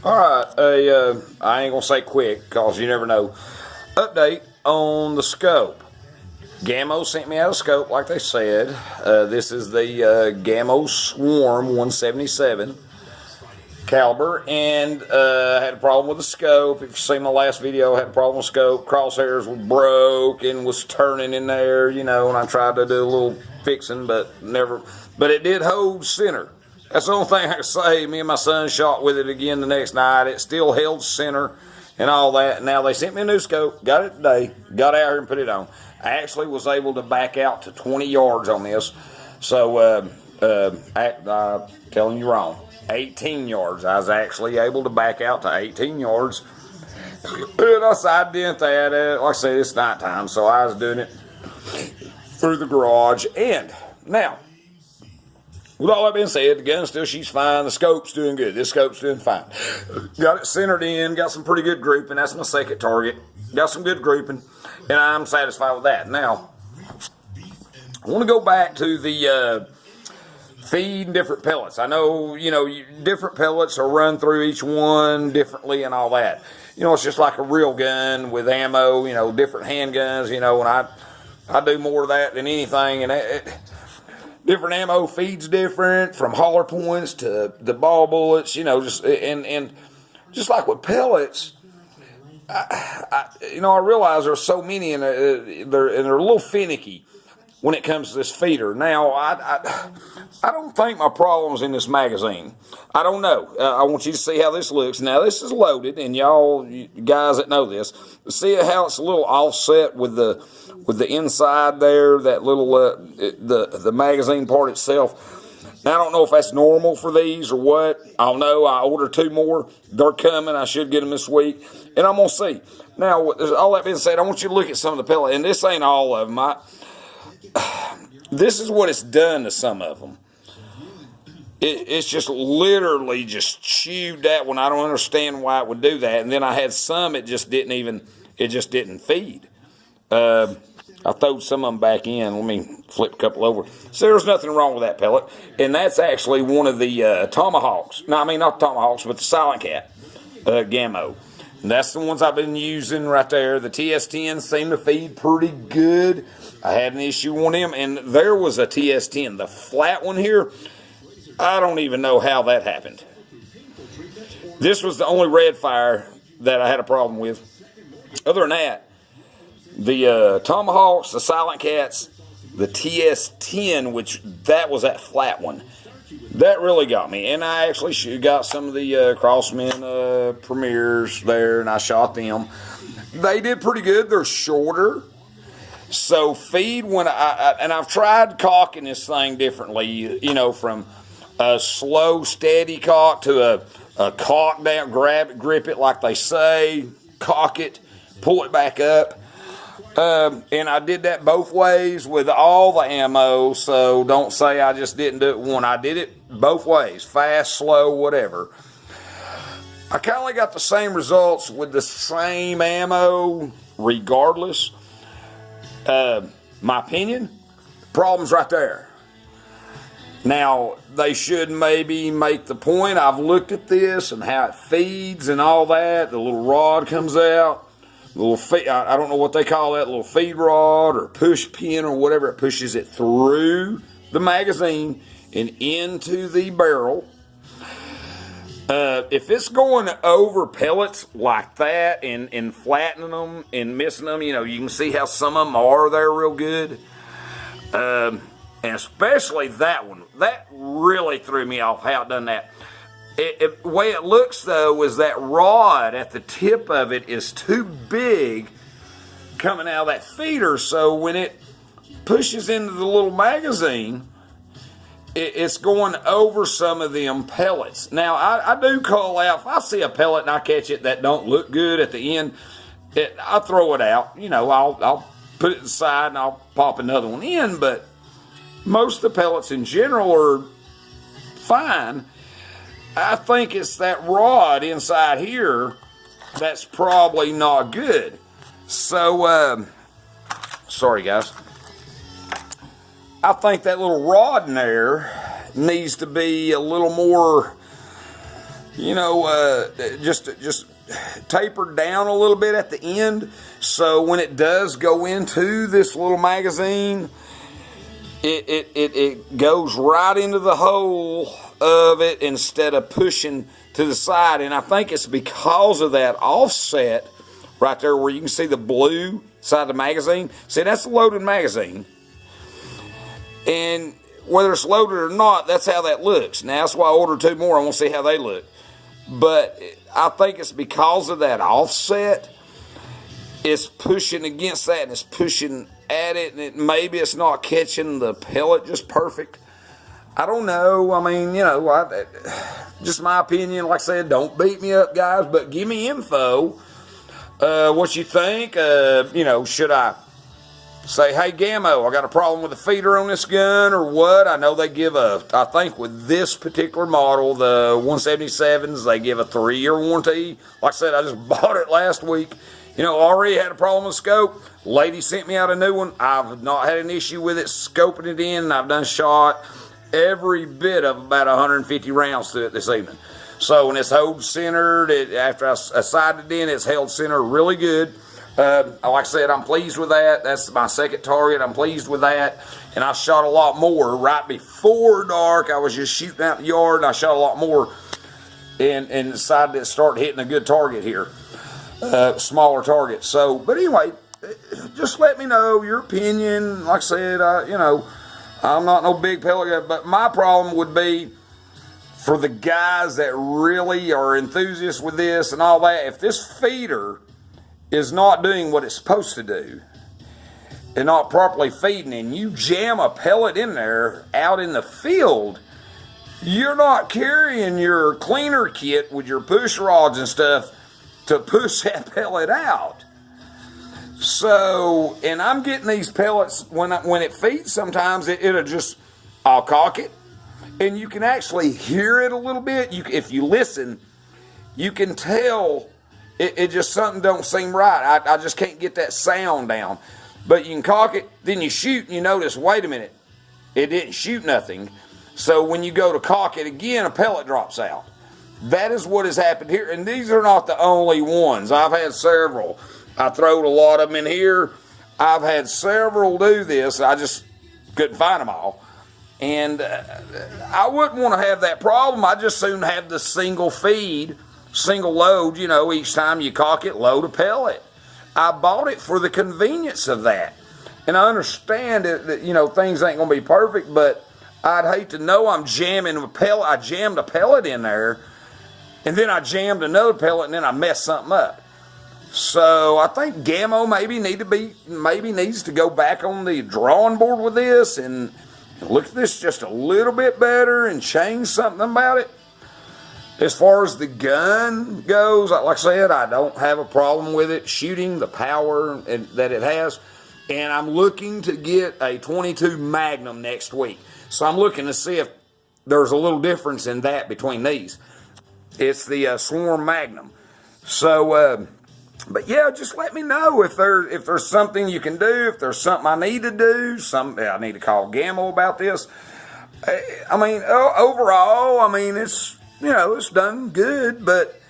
Alright, I ain't gonna say quick, because you never know. Update on the scope. Gamo sent me out a scope, like they said. This is the Gamo Swarm 177 caliber, and I had a problem with the scope. If you've seen my last video, I had a problem with the scope. Crosshairs was broke and was turning in there, you know, and I tried to do a little fixing, but it did hold center. That's the only thing I can say. Me and my son shot with it again the next night. It still held center and all that. Now they sent me a new scope. Got it today. Got out here and put it on. I actually was able to back out to 20 yards on this. So, I'm telling you wrong. 18 yards. I was actually able to back out to 18 yards. And I side dent that. Like I said, it's nighttime, so I was doing it through the garage. And now, with all that being said, the gun still shoots fine. The scope's doing good. This scope's doing fine. Got it centered in. Got some pretty good grouping. That's my second target. Got some good grouping. And I'm satisfied with that. Now, I want to go back to the feeding different pellets. I know, you know, different pellets are run through each one differently and all that. You know, it's just like a real gun with ammo, you know, different handguns, you know, and I do more of that than anything. And different ammo feeds different, from holler points to the ball bullets, you know, just and just like with pellets, I realize there's so many and they're a little finicky when it comes to this feeder. Now, I don't think my problem's in this magazine. I don't know. I want you to see how this looks. Now, this is loaded, and you guys that know this, see how it's a little offset with the inside there, that little the magazine part itself. Now, I don't know if that's normal for these or what. I don't know. I ordered 2 more. They're coming. I should get them this week, and I'm gonna see. Now, all that being said, I want you to look at some of the pellet, and this ain't all of them. This is what it's done to some of them. It's just literally just chewed that one. I don't understand why it would do that. And then I had some, it just didn't feed. I throwed some of them back in. Let me flip a couple over. So there's nothing wrong with that pellet. And that's actually one of the Tomahawks. No, I mean not the Tomahawks, but the Silent Cat Gamo. And that's the ones I've been using right there. The TS10 seem to feed pretty good. I had an issue on them, and there was a TS10. The flat one here, I don't even know how that happened. This was the only red fire that I had a problem with. Other than that, the Tomahawks, the Silent Cats, the TS10, which that was that flat one, that really got me. And I actually got some of the Crosshairs premieres there, and I shot them. They did pretty good. They're shorter. So feed when and I've tried cocking this thing differently, you know, from a slow, steady cock to a cock down, grab it, grip it like they say, cock it, pull it back up. And I did that both ways with all the ammo, so don't say I just didn't do it one. I did it both ways, fast, slow, whatever. I kind of got the same results with the same ammo regardless. My opinion, problem's right there. Now, they should maybe make the point, I've looked at this and how it feeds and all that. The little rod comes out. I don't know what they call that, little feed rod or push pin or whatever. It pushes it through the magazine and into the barrel. If it's going over pellets like that and flattening them and missing them, you know, you can see how some of them are there real good. And especially that one. That really threw me off how it done that. The way it looks, though, is that rod at the tip of it is too big coming out of that feeder. So when it pushes into the little magazine, it's going over some of them pellets. Now, I do call out, if I see a pellet and I catch it that don't look good at the end, I throw it out. You know, I'll put it aside and I'll pop another one in. But most of the pellets in general are fine. I think it's that rod inside here that's probably not good. So, sorry guys. I think that little rod in there needs to be a little more just tapered down a little bit at the end. So when it does go into this little magazine, it goes right into the hole of it instead of pushing to the side. And I think it's because of that offset right there where you can see the blue side of the magazine. See, that's a loaded magazine. And whether it's loaded or not, that's how that looks. Now, that's why I ordered 2 more. I want to see how they look. But I think it's because of that offset. It's pushing against that, and it's pushing at it, and maybe it's not catching the pellet just perfect. I don't know. I mean, just my opinion. Like I said, don't beat me up, guys, but give me info. What you think? Should I say, hey, Gamo, I got a problem with the feeder on this gun or what? I know they give I think with this particular model, the 177s, they give a 3-year warranty. Like I said, I just bought it last week. Already had a problem with scope. Lady sent me out a new one. I've not had an issue with it scoping it in. I've done shot every bit of about 150 rounds to it this evening. So when it's hold centered, after I sighted it in, it's held center really good. Like I said, I'm pleased with that. That's my second target. I'm pleased with that. And I shot a lot more right before dark. I was just shooting out the yard, and I shot a lot more and decided to start hitting a good target here. Smaller target. So, but anyway, just let me know your opinion. Like I said, I'm not no big pellet guy, but my problem would be for the guys that really are enthusiasts with this and all that. If this feeder is not doing what it's supposed to do and not properly feeding, and you jam a pellet in there out in the field, you're not carrying your cleaner kit with your push rods and stuff to push that pellet out. So, and I'm getting these pellets when it feeds. Sometimes I'll cock it, and you can actually hear it a little bit. If you listen, you can tell it just something don't seem right. I just can't get that sound down. But you can cock it, then you shoot, and you notice, wait a minute, it didn't shoot nothing. So when you go to cock it again, a pellet drops out. That is what has happened here, and these are not the only ones. I've had several. I throwed a lot of them in here. I've had several do this. I just couldn't find them all. And I wouldn't want to have that problem. I just soon have the single feed, single load, each time you cock it, load a pellet. I bought it for the convenience of that. And I understand that things ain't going to be perfect, but I'd hate to know I'm jamming a pellet. I jammed a pellet in there, and then I jammed another pellet, and then I messed something up. So I think Gamo maybe needs to go back on the drawing board with this and look at this just a little bit better and change something about it. As far as the gun goes, like I said, I don't have a problem with it shooting the power that it has. And I'm looking to get a 22 Magnum next week. So I'm looking to see if there's a little difference in that between these. It's the Swarm Magnum. So, but yeah, just let me know if there's something you can do, if there's something I need to do, I need to call Gamo about this. I mean, overall, it's done good, but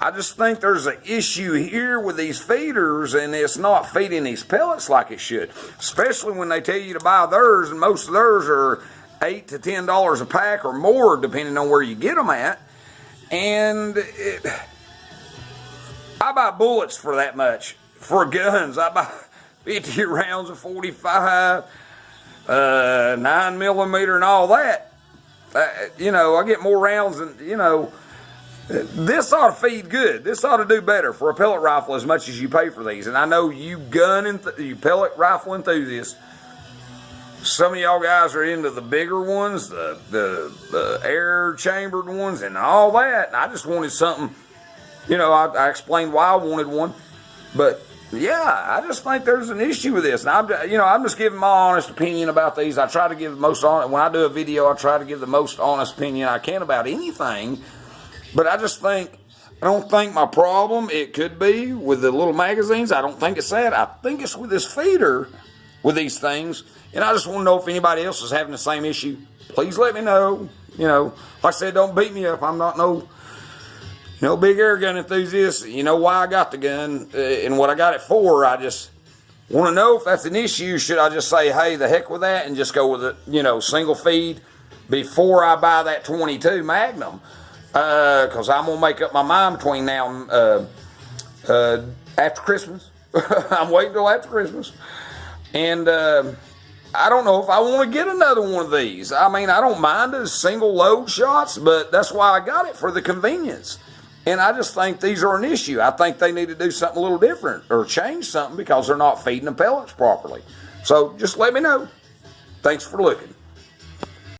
I just think there's an issue here with these feeders, and it's not feeding these pellets like it should, especially when they tell you to buy theirs, and most of theirs are $8 to $10 a pack or more, depending on where you get them at. And I buy bullets for that much. For guns, I buy 50 rounds of 45, 9mm and all that. I get more rounds than, this ought to feed good. This ought to do better for a pellet rifle as much as you pay for these. And I know you you pellet rifle enthusiasts, some of y'all guys are into the bigger ones, the air chambered ones and all that. And I just wanted something, I explained why I wanted one. But yeah, I just think there's an issue with this. And I'm just giving my honest opinion about these. I try to give the most honest, when I do a video, I try to give the most honest opinion I can about anything. But I don't think my problem, it could be with the little magazines. I don't think it's that. I think it's with this feeder with these things. And I just want to know if anybody else is having the same issue. Please let me know. Like I said, don't beat me up. I'm not no big air gun enthusiast, you know why I got the gun and what I got it for. I just want to know if that's an issue. Should I just say, hey, the heck with that and just go with it, single feed before I buy that 22 Magnum? Because I'm going to make up my mind between now and after Christmas. I'm waiting till after Christmas. And I don't know if I want to get another one of these. I mean, I don't mind the single load shots, but that's why I got it, for the convenience. And I just think these are an issue. I think they need to do something a little different or change something because they're not feeding the pellets properly. So just let me know. Thanks for looking.